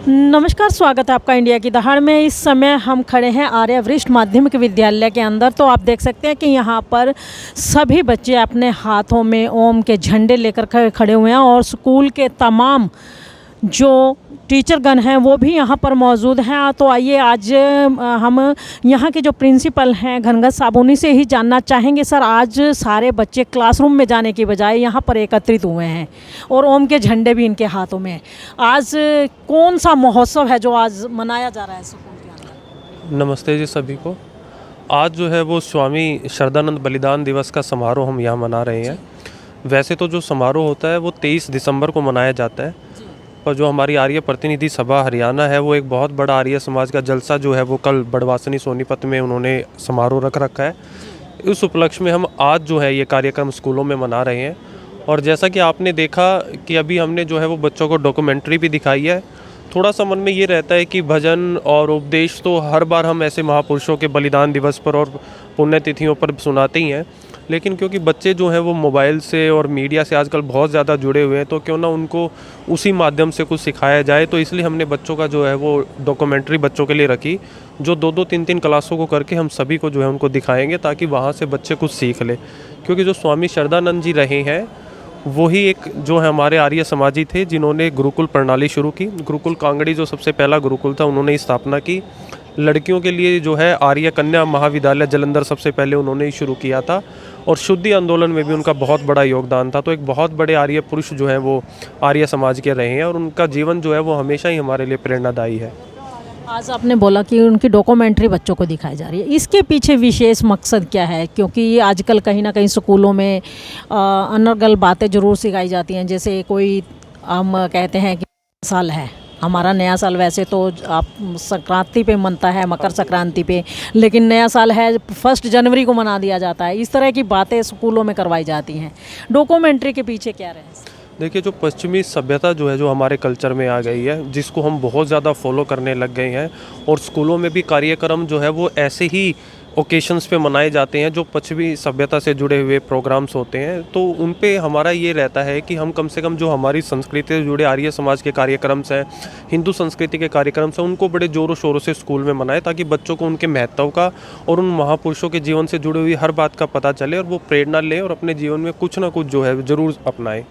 नमस्कार, स्वागत है आपका इंडिया की दहाड़ में। इस समय हम खड़े हैं आर्यवरिष्ठ माध्यमिक विद्यालय के अंदर। तो आप देख सकते हैं कि यहाँ पर सभी बच्चे अपने हाथों में ओम के झंडे लेकर खड़े हुए हैं और स्कूल के तमाम जो टीचरगण हैं वो भी यहाँ पर मौजूद हैं। तो आइए आज हम यहाँ के जो प्रिंसिपल हैं घनघस साहब, उन्हीं से ही जानना चाहेंगे। सर, आज सारे बच्चे क्लासरूम में जाने की बजाय यहाँ पर एकत्रित हुए हैं और ओम के झंडे भी इनके हाथों में हैं। आज कौन सा महोत्सव है जो आज मनाया जा रहा है स्कूल के अंदर? नमस्ते जी सभी को। आज जो है वो स्वामी श्रद्धानंद बलिदान दिवस का समारोह हम यहाँ मना रहे हैं। वैसे तो जो समारोह होता है वो 23 दिसंबर को मनाया जाता है, पर जो हमारी आर्य प्रतिनिधि सभा हरियाणा है वो एक बहुत बड़ा आर्य समाज का जलसा जो है वो कल बड़वासनी सोनीपत में उन्होंने समारोह रख रखा है। इस उपलक्ष्य में हम आज जो है ये कार्यक्रम स्कूलों में मना रहे हैं। और जैसा कि आपने देखा कि अभी हमने जो है वो बच्चों को डॉक्यूमेंट्री भी दिखाई है। थोड़ा सा मन में ये रहता है कि भजन और उपदेश तो हर बार हम ऐसे महापुरुषों के बलिदान दिवस पर और पुण्यतिथियों पर सुनाते ही हैं, लेकिन क्योंकि बच्चे जो हैं वो मोबाइल से और मीडिया से आजकल बहुत ज़्यादा जुड़े हुए हैं, तो क्यों ना उनको उसी माध्यम से कुछ सिखाया जाए। तो इसलिए हमने बच्चों का जो है वो डॉक्यूमेंट्री बच्चों के लिए रखी, जो 2-2, 3-3 क्लासों को करके हम सभी को जो है उनको दिखाएंगे, ताकि वहाँ से बच्चे कुछ सीख ले। क्योंकि जो स्वामी श्रद्धानंद जी रहे हैं वही एक जो है हमारे आर्य समाजी थे जिन्होंने गुरुकुल प्रणाली शुरू की। गुरुकुल कांगड़ी जो सबसे पहला गुरुकुल था उन्होंने स्थापना की। लड़कियों के लिए जो है आर्य कन्या महाविद्यालय जालंधर सबसे पहले उन्होंने ही शुरू किया था, और शुद्धि आंदोलन में भी उनका बहुत बड़ा योगदान था। तो एक बहुत बड़े आर्य पुरुष जो हैं वो आर्य समाज के रहे हैं, और उनका जीवन जो है वो हमेशा ही हमारे लिए प्रेरणादायी है। आज आपने बोला कि उनकी डॉक्यूमेंट्री बच्चों को दिखाई जा रही है, इसके पीछे विशेष मकसद क्या है? क्योंकि ये आजकल कहीं ना कहीं स्कूलों में अनर्गल बातें ज़रूर सिखाई जाती हैं। जैसे कोई हम कहते हैं कि साल है हमारा नया साल, वैसे तो आप संक्रांति पे मनता है, मकर संक्रांति पे, लेकिन नया साल है 1 जनवरी को मना दिया जाता है। इस तरह की बातें स्कूलों में करवाई जाती हैं। डॉक्यूमेंट्री के पीछे क्या रहस्य? देखिए, जो पश्चिमी सभ्यता जो है जो हमारे कल्चर में आ गई है, जिसको हम बहुत ज़्यादा फॉलो करने लग गए हैं, और स्कूलों में भी कार्यक्रम जो है वो ऐसे ही ओकेशंस पे मनाए जाते हैं जो पश्चिमी सभ्यता से जुड़े हुए प्रोग्राम्स होते हैं। तो उन पे हमारा ये रहता है कि हम कम से कम जो हमारी संस्कृति से जुड़े आर्य समाज के कार्यक्रम्स हैं, हिंदू संस्कृति के कार्यक्रम्स हैं, उनको बड़े ज़ोरों शोरों से स्कूल में मनाएं, ताकि बच्चों को उनके महत्व का और उन महापुरुषों के जीवन से जुड़ी हुई हर बात का पता चले, और वो प्रेरणा लें और अपने जीवन में कुछ ना कुछ जो है ज़रूर अपनाएं।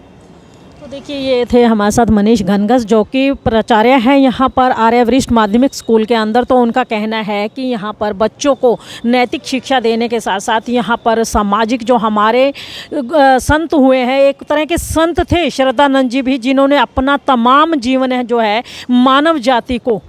तो देखिए, ये थे हमारे साथ मनीष घनघस, जो कि प्राचार्य हैं यहाँ पर आर्यवरिष्ठ माध्यमिक स्कूल के अंदर। तो उनका कहना है कि यहाँ पर बच्चों को नैतिक शिक्षा देने के साथ साथ यहाँ पर सामाजिक जो हमारे संत हुए हैं, एक तरह के संत थे श्रद्धानंद जी भी, जिन्होंने अपना तमाम जीवन है जो है मानव जाति को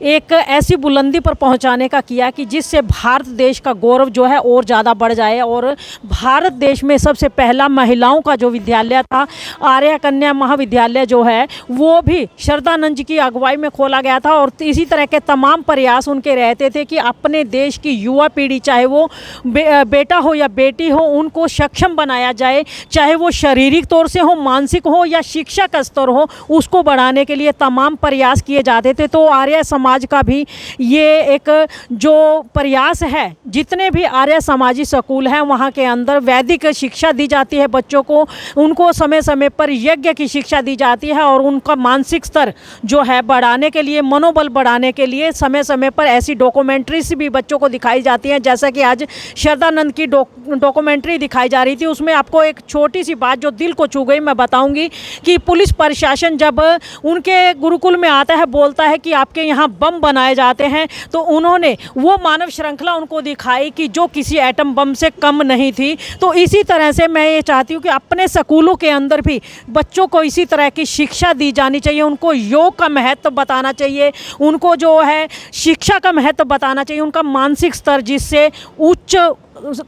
एक ऐसी बुलंदी पर पहुंचाने का किया कि जिससे भारत देश का गौरव जो है और ज़्यादा बढ़ जाए। और भारत देश में सबसे पहला महिलाओं का जो विद्यालय था, आर्य कन्या महाविद्यालय जो है, वो भी श्रद्धानंद जी की अगुवाई में खोला गया था। और इसी तरह के तमाम प्रयास उनके रहते थे कि अपने देश की युवा पीढ़ी, चाहे वो बेटा हो या बेटी हो, उनको सक्षम बनाया जाए, चाहे वो शारीरिक तौर से हो, मानसिक हो या शिक्षा का स्तर हो, उसको बढ़ाने के लिए तमाम प्रयास किए जाते थे। तो आर्य समाज का भी ये एक जो प्रयास है, जितने भी आर्य समाजी स्कूल हैं वहाँ के अंदर वैदिक शिक्षा दी जाती है बच्चों को, उनको समय समय पर यज्ञ की शिक्षा दी जाती है, और उनका मानसिक स्तर जो है बढ़ाने के लिए, मनोबल बढ़ाने के लिए समय समय पर ऐसी डॉक्यूमेंट्रीज भी बच्चों को दिखाई जाती हैं। जैसा कि आज श्रद्धानंद की डॉक्यूमेंट्री दिखाई जा रही थी, उसमें आपको एक छोटी सी बात जो दिल को छू गई मैं बताऊंगी कि पुलिस प्रशासन जब उनके गुरुकुल में आता है, बोलता है कि आपके यहाँ बम बनाए जाते हैं, तो उन्होंने वो मानव श्रृंखला उनको दिखाई कि जो किसी एटम बम से कम नहीं थी। तो इसी तरह से मैं ये चाहती हूँ कि अपने स्कूलों के अंदर भी बच्चों को इसी तरह की शिक्षा दी जानी चाहिए। उनको योग का महत्व बताना चाहिए, उनको जो है शिक्षा का महत्व बताना चाहिए, उनका मानसिक स्तर जिससे उच्च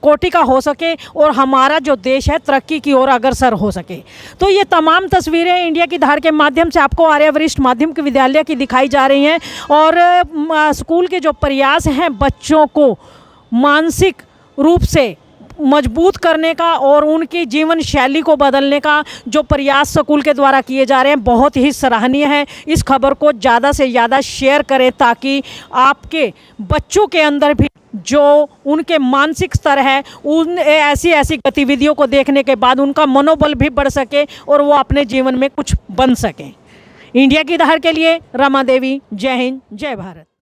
कोटि का हो सके और हमारा जो देश है तरक्की की ओर अग्रसर हो सके। तो ये तमाम तस्वीरें इंडिया की धार के माध्यम से आपको आर्यवरिष्ठ माध्यमिक विद्यालय की दिखाई जा रही हैं। और स्कूल के जो प्रयास हैं बच्चों को मानसिक रूप से मजबूत करने का और उनकी जीवन शैली को बदलने का जो प्रयास स्कूल के द्वारा किए जा रहे हैं, बहुत ही सराहनीय है। इस खबर को ज़्यादा से ज़्यादा शेयर करें, ताकि आपके बच्चों के अंदर भी जो उनके मानसिक स्तर है, उन ऐसी ऐसी गतिविधियों को देखने के बाद उनका मनोबल भी बढ़ सके और वो अपने जीवन में कुछ बन सकें। इंडिया की दहर के लिए रमा देवी, जय हिंद, जय भारत।